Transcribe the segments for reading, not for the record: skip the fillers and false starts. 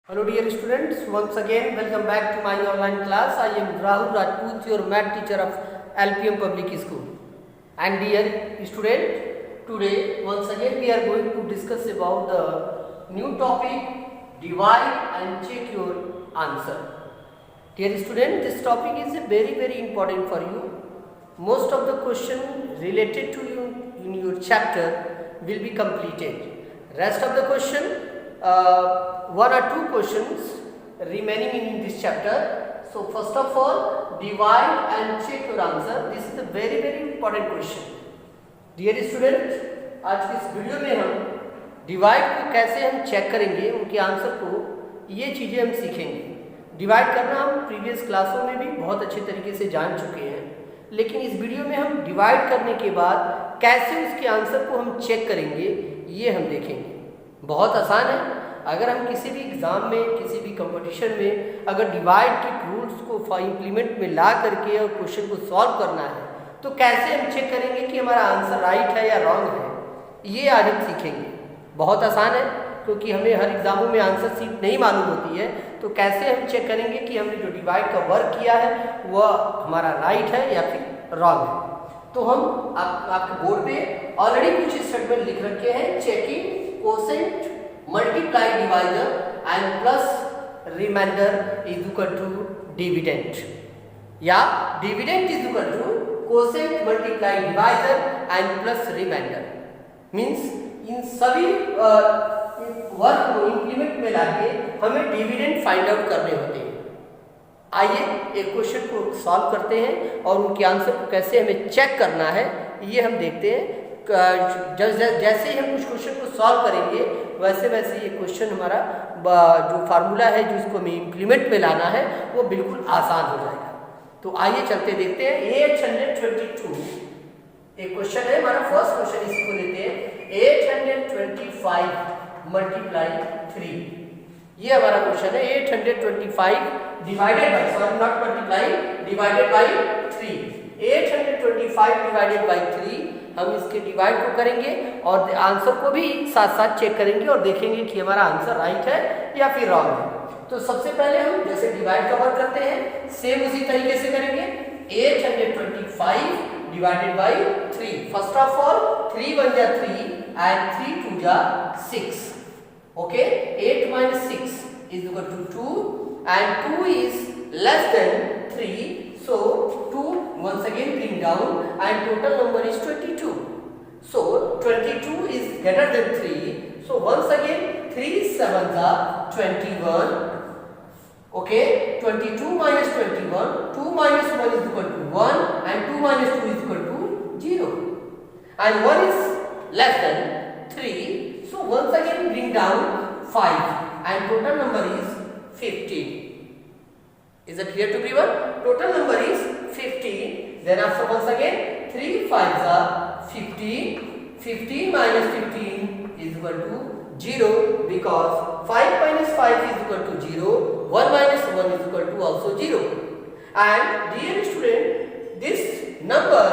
Hello dear students, once again welcome back to my online class. I am Rahul Rajput, your math teacher of LPM Public School. And dear student, today once again we are going to discuss about the new topic, divide and check your answer. Dear student, this topic is very important for you. Most of the question related to you in your chapter will be completed. Rest of the question, one or two questions remaining in this chapter. So first of all, divide and check your answer. This is a very important question. Dear students, आज की इस video में हम divide को कैसे हम check करेंगे, उनके आंसर को, ये चीज़ें हम सीखेंगे. डिवाइड करना हम प्रीवियस क्लासों में भी बहुत अच्छे तरीके से जान चुके हैं, लेकिन इस वीडियो में हम डिवाइड करने के बाद कैसे उसके आंसर को हम चेक करेंगे ये हम देखेंगे. बहुत आसान है. अगर हम किसी भी एग्ज़ाम में, किसी भी कंपटीशन में अगर डिवाइड के रूल्स को इम्प्लीमेंट में ला करके और क्वेश्चन को सॉल्व करना है तो कैसे हम चेक करेंगे कि हमारा आंसर राइट है या रॉन्ग है, ये आज हम सीखेंगे. बहुत आसान है, क्योंकि हमें हर एग्ज़ामों में आंसर शीट नहीं मालूम होती है. तो कैसे हम चेक करेंगे कि हमने जो डिवाइड का वर्क किया है वह हमारा राइट है या फिर रॉन्ग है. तो हम आपके बोर्ड पे ऑलरेडी कुछ स्टेटमेंट लिख रखे हैं. Checking quotient multiply divisor and plus remainder is equal to dividend, या dividend is equal to quotient multiply divisor and plus remainder. Means in सभी वर्क को इंप्लीमेंट में लाके हमें डिविडेंड फाइंड आउट करने होते हैं. आइए एक क्वेश्चन को सॉल्व करते हैं और उनके आंसर को कैसे हमें चेक करना है ये हम देखते हैं. जैसे ही हम कुछ क्वेश्चन को सॉल्व करेंगे वैसे ये क्वेश्चन हमारा जो फार्मूला है जो इसको हमें इम्प्लीमेंट में लाना है वो बिल्कुल आसान हो जाएगा. तो आइए चलते देखते हैं. 822 एक क्वेश्चन है हमारा. फर्स्ट क्वेश्चन इसको लेते हैं. 825 मल्टीप्लाई 3, ये हमारा क्वेश्चन है. 825 divided by, sorry not multiply, divided by 3. 825 divided by 3 हम इसके डिवाइड को करेंगे और आंसर को भी साथ साथ चेक करेंगे और देखेंगे कि हमारा आंसर राइट है या फिर रॉन्ग है. तो सबसे पहले हम जैसे डिवाइड का वर्क करते हैं सेम उसी तरीके से करेंगे. 825 divided by 3. First of all 3 1 जा 3 एंड 3 2 जा 6. Okay, 8 minus 6 is equal to 2 and 2 is less than 3. So 2 once again bring down and total number is 22. So 22 is greater than 3. So once again 3 7s are 21. Okay, 22 minus 21. 2 minus 1 is equal to 1 and 2 minus 2 is equal to 0. And 1 is less than 3. So once again bring down 5 and total number is 15. Is it clear to everyone? Total number is 15. Then after once again 3 5s are 15. 15 minus 15 is equal to 0 because 5 minus 5 is equal to 0. 1 minus 1 is equal to also 0. And dear student, this number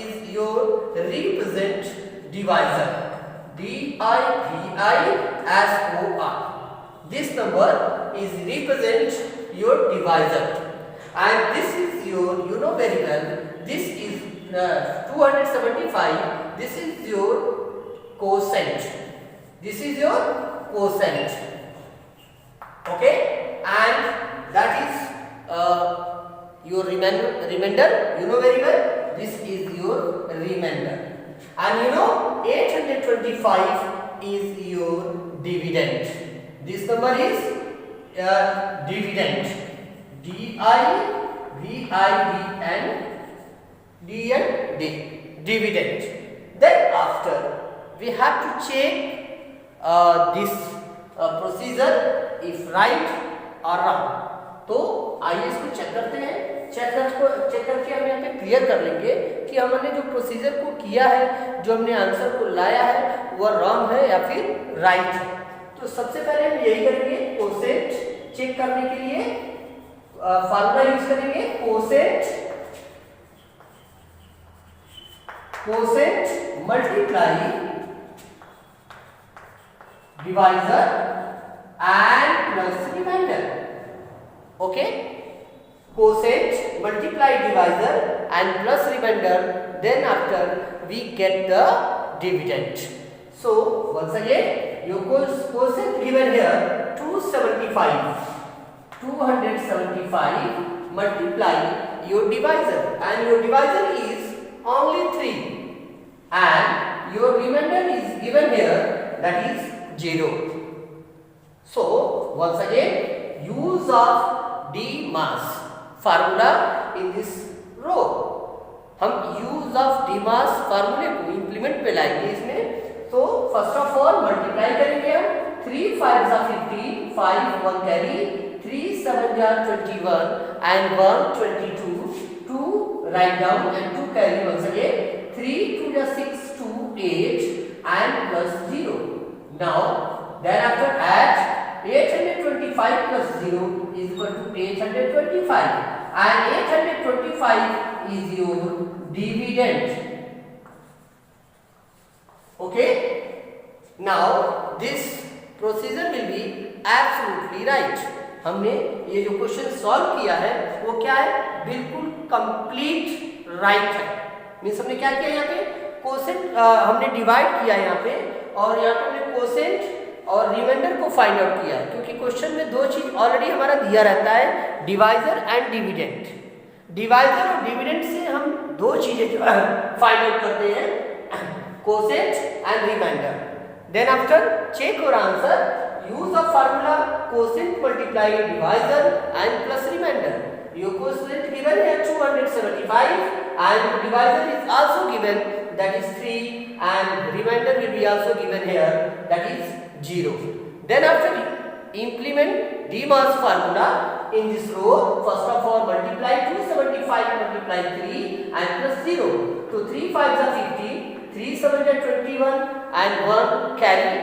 is your represent divisor. D-I-V-I-S-O-R. This number is represent your divisor, and this is your, you know very well, this is 275. This is your quotient. This is your quotient. Okay, and that is your remainder. You know very well, this is your remainder. And you know 825 is your dividend. This number is dividend. D-I-V-I-D-N-D, dividend. Then after we have to check this procedure if right or wrong. तो आइए इसको check करते हैं. Check करके हम यहाँ पे clear कर लेंगे कि हमने जो प्रोसीजर को किया है, जो हमने आंसर को लाया है वह रॉन्ग है या फिर राइट है. तो सबसे पहले हम यही करेंगे. कोसेंट चेक करने के लिए फार्मूला यूज करेंगे. Quotient multiply divisor and plus quotient multiply divisor and plus remainder, then after we get the dividend. So once again your quotient given here 275 multiply your divisor, and your divisor is only 3 and your remainder is given here, that is 0. So once again use of d mass formula in this row, हम use of D मास फार्मूले को implement पे लाएंगे इसमें। तो first of all multiply करेंगे हम 3 5 15, 5 1 carry, 3 7 21 and 1 22, 2 write down and 2 carry once again, 3 2 6 2 8 and plus 0. Now thereafter add 825 plus 0 is equal to 825 and 825 is your dividend. Okay, now this procedure will be absolutely right. हमने ये जो question solve किया है वो क्या है, बिल्कुल complete right है। मीन्स हमने क्या किया यहाँ पे, कोसेंट हमने डिवाइड किया यहाँ पे, और यहाँ पे हमने कोसेंट और रिमाइंडर को फाइंड आउट किया है, क्योंकि क्वेश्चन में दो चीज ऑलरेडी हमारा दिया रहता है, डिवाइजर एंड डिविडेंड। डिवाइजर और डिविडेंड से हम दो चीजें जो है फाइंड आउट करते हैं, quotient and remainder. Then after check our answer, use of formula quotient multiply divisor and plus remainder. Your quotient given है 275 and divisor is also given, that is 3, and remainder will be also given here, that is 0. Then after implement d mass formula in this row, first of all multiply 275 multiply 3 and plus 0. So 3 5s are 50, 3 7s are 21 and 1 carry,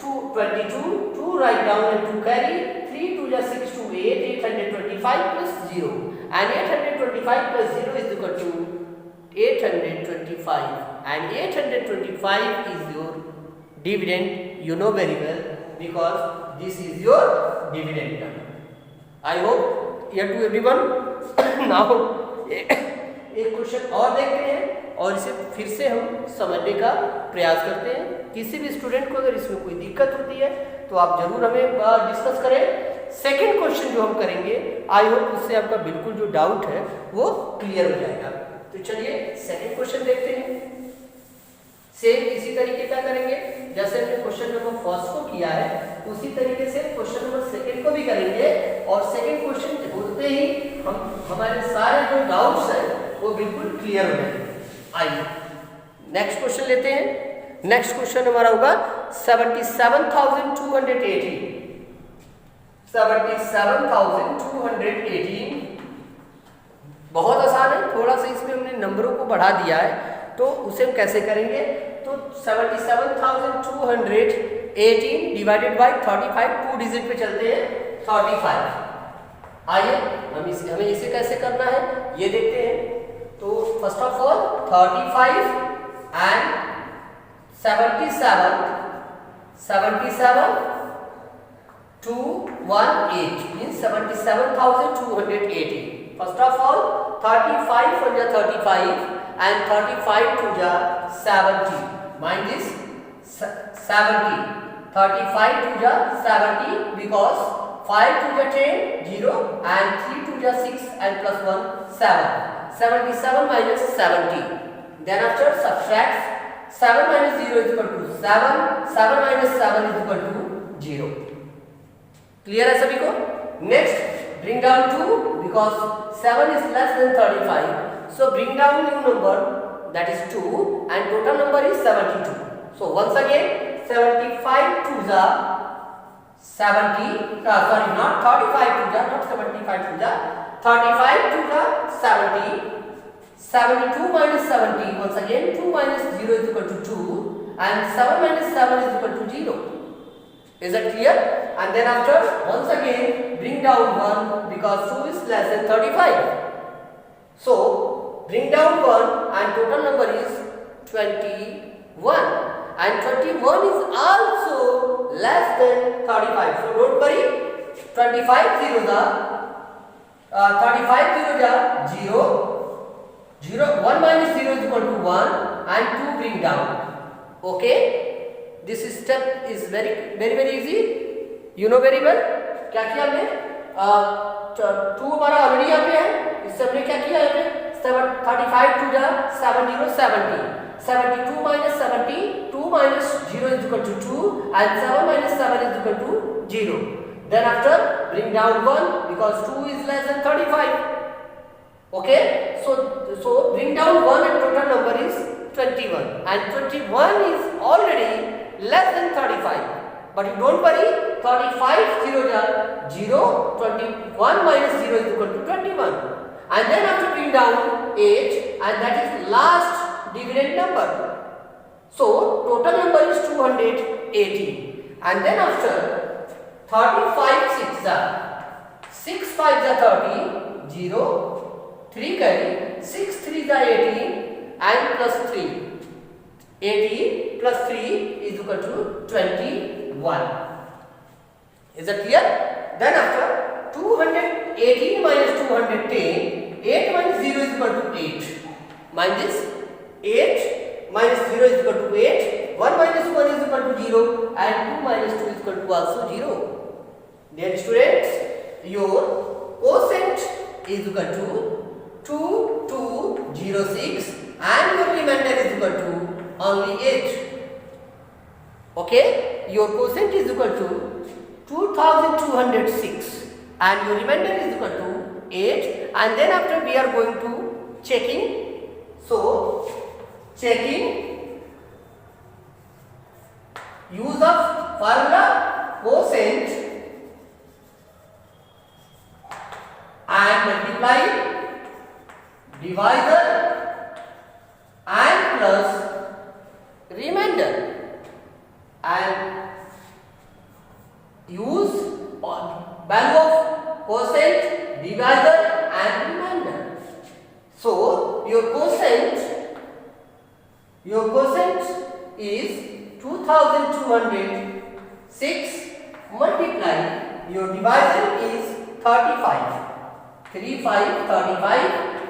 2 22, 2 write down and 2 carry, 3 2 are 6 2 8, 825 plus 0, and 825 plus 0 is equal to 825, and 825 is your dividend. You know very well, because this is your dividend term. I hope clear to everyone. Now एक question और देखते हैं और इसे फिर से हम समझने का प्रयास करते हैं। किसी भी स्टूडेंट को अगर इसमें कोई दिक्कत होती है तो आप जरूर हमें डिस्कस करें। सेकंड क्वेश्चन जो हम करेंगे, आई होप उससे आपका बिल्कुल जो डाउट है वो क्लियर हो जाएगा। तो चलिए सेकंड क्वेश्चन देखते हैं। सेम इसी तरीके का करेंगे जैसे हमने क्वेश्चन नंबर फर्स्ट को किया है, उसी तरीके से क्वेश्चन नंबर सेकंड को भी करेंगे, और सेकंड क्वेश्चन होते ही हम हमारे सारे जो डाउट्स हैं वो बिल्कुल क्लियर हो जाएंगे। आइए नेक्स्ट क्वेश्चन लेते हैं। नेक्स्ट क्वेश्चन हमारा होगा 77,218। 77,218 बहुत आसान है, थोड़ा सा इसमें हमने नंबरों को बढ़ा दिया है, तो उसे हम कैसे करेंगे। तो 77,218 डिवाइडेड बाय 35, 2 डिजिट पे चलते हैं 35। आइए हमें इसे कैसे करना है ये देखते हैं। तो first of all 35 and 77 218 means 77,218। First of all 35 for the 35 and 35 to the 70. Mind this 70. 35 to the 70 because 5 to the 10 0 and 3 to the 6 and plus 1 7. 77 minus 70. Then after subtract 7 minus 0 is equal to 7. 7 minus 7 is equal to 0. Clear है सभी को? Next bring down 2 because 7 is less than 35. So bring down new number, that is 2, and total number is 72. So once again 75 to the 70, sorry not 35 to the, not 75 to the, 35 to the 70. 72 minus 70, once again 2 minus 0 is equal to 2, and 7 minus 7 is equal to 0. Is that clear? And then after once again bring down 1 because 2 is less than 35. So bring down 1 and total number is 21, and 21 is also less than 35. So don't worry, 25 zeros are 35 zeros are 0. 1 minus 0 is equal to 1 and 2 bring down. Okay, this step is very easy. You know very well. क्या किया हमने? 2 हमारा already यहाँ पे है. इससे हमने क्या किया है? 35 2 जा 70 70. 72 minus 70. 2 minus 0 is equal to 2 and 7 minus 7 is equal to 0. Then after bring down 1 because 2 is less than 35. Okay, so bring down 1 and total number is 21 and 21 is already less than 35. But you don't worry, 35 0 are 0, 21 minus 0 is equal to 21. And then after bring down 8 and that is last dividend number. So total number is 218. And then after 35 6 are 6 5 are 30, 0. 3 carry, 6 3 are 18 and plus 3. 18 plus 3 is equal to 21. Is that clear? Then after 218 minus 210, 8 minus 0 is equal to 8. Mind this, 8 minus 0 is equal to 8, 1 minus 1 is equal to 0 and 2 minus 2 is equal to also 0. Dear students, your quotient is equal to 2206 and your remainder is equal to only 8. Okay, your quotient is equal to 2206 and your remainder is equal to 8. And then after we are going to checking. So checking use of formula quotient and multiply, divisor and plus remainder, and use value of quotient, divisor and remainder. So your quotient is 2206 multiply your divisor is 35. 35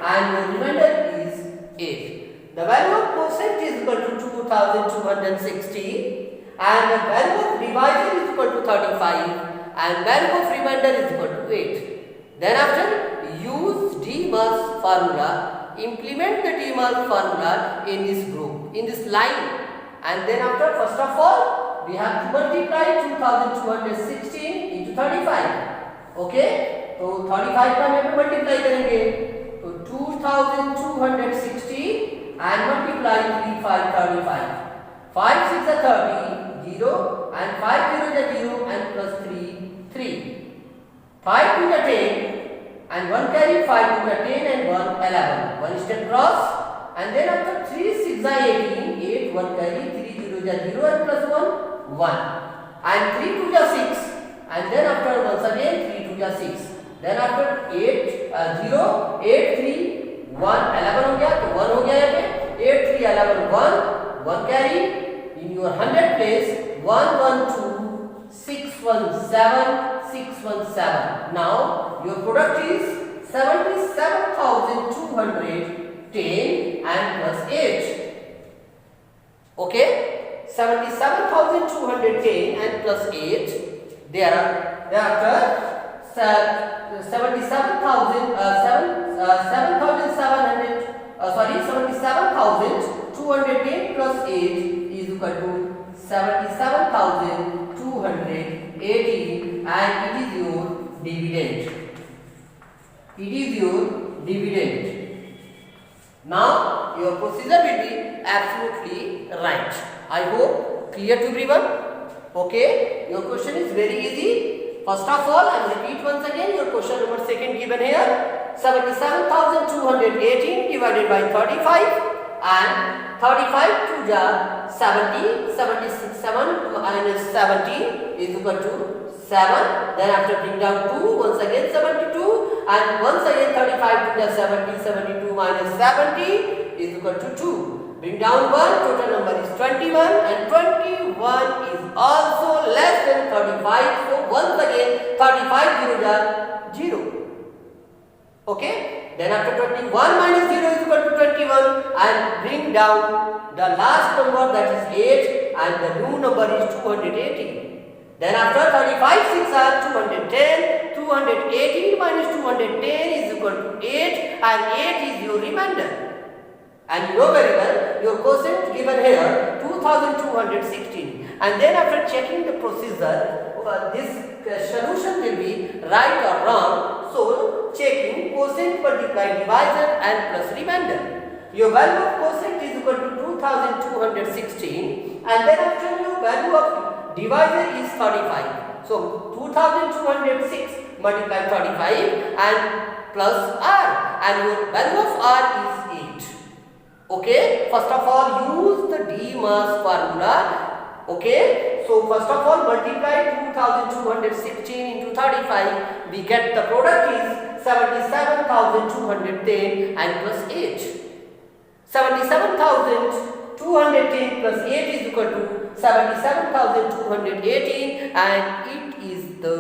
and your remainder is 8. The value of quotient is equal to 2260 and the value of divisor is equal to 35 and value of remainder is equal to 8. Then after use DMULS formula, implement the DMULS formula in this group, in this line, and then after first of all we have to multiply 2216 into 35. Okay, तो 35 का हम multiply करेंगे तो 2260 and multiply 3 5 35. 5 6 are 30, 0 and 5 0 are 0 and plus 3 3. 5 2 are 10 and 1 carry, 5 2 are 10 and 1 11. 1 step cross and then after 3 6 are 18, 8 1 carry, 3 0 are 0 and plus 1 1 and 3 2 are 6 and then after once again 3 2 are 6. Then after 8 0 8 3 1 11 हो गया तो 1 हो गया यहाँ पे 8 3 11 1 1 carry in your 100 place 1 1 2 6 1 7 6 1 7. Now your product is 77,210 and plus 8. Okay, 77,210 and plus 8. Thereafter 77,210 plus 8 is equal to 77,280 and it is your dividend. It is your dividend. Now your procedure will be absolutely right. I hope clear to everyone. Okay, your question is very easy. First of all, I will repeat once again your question number second given here. 77,218 divided by 35 and 35 to the 70. 77 minus 70 is equal to 7. Then after bring down 2, once again 72 and once again 35 to the 70. 72 minus 70 is equal to 2. Bring down 1, total number is 21 and 21 is also less than 35. So once again 35 0 are 0. Okay, then after 21 minus 0 is equal to 21, and bring down the last number, that is 8, and the new number is 280. Then after 35 6 are 210, 218 minus 210 is equal to 8, and 8 is your remainder. And you know very well your quotient given here 2216, and then after checking the procedure, this solution will be right or wrong. So checking quotient multiplied divisor and plus remainder. Your value of quotient is equal to 2216, and then after your value of divisor is 35. So 2206 multiplied 35 and plus r, and your value of r is 8. Okay, first of all use the DMAS formula. Okay, so first of all multiply 2216 into 35, we get the product is 77,210 and plus 8. 77,210 plus 8 is equal to 77,218, and it is the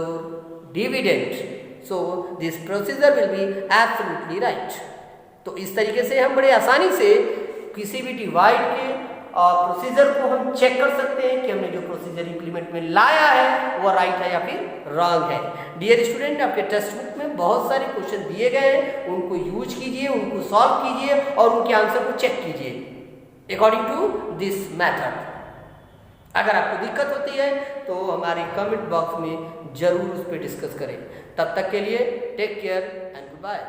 dividend. So this procedure will be absolutely right. तो इस तरीके से हम बड़े आसानी से किसी भी डिवाइड के प्रोसीजर को हम चेक कर सकते हैं कि हमने जो प्रोसीजर इंप्लीमेंट में लाया है वो राइट है या फिर रॉन्ग है। डियर स्टूडेंट, आपके टेक्स्ट बुक में बहुत सारे क्वेश्चन दिए गए हैं, उनको यूज कीजिए, उनको सॉल्व कीजिए और उनके आंसर को चेक कीजिए अकॉर्डिंग टू दिस मेथड। अगर आपको दिक्कत होती है तो हमारे कमेंट बॉक्स में जरूर उस पर डिस्कस करें। तब तक के लिए take care and good bye.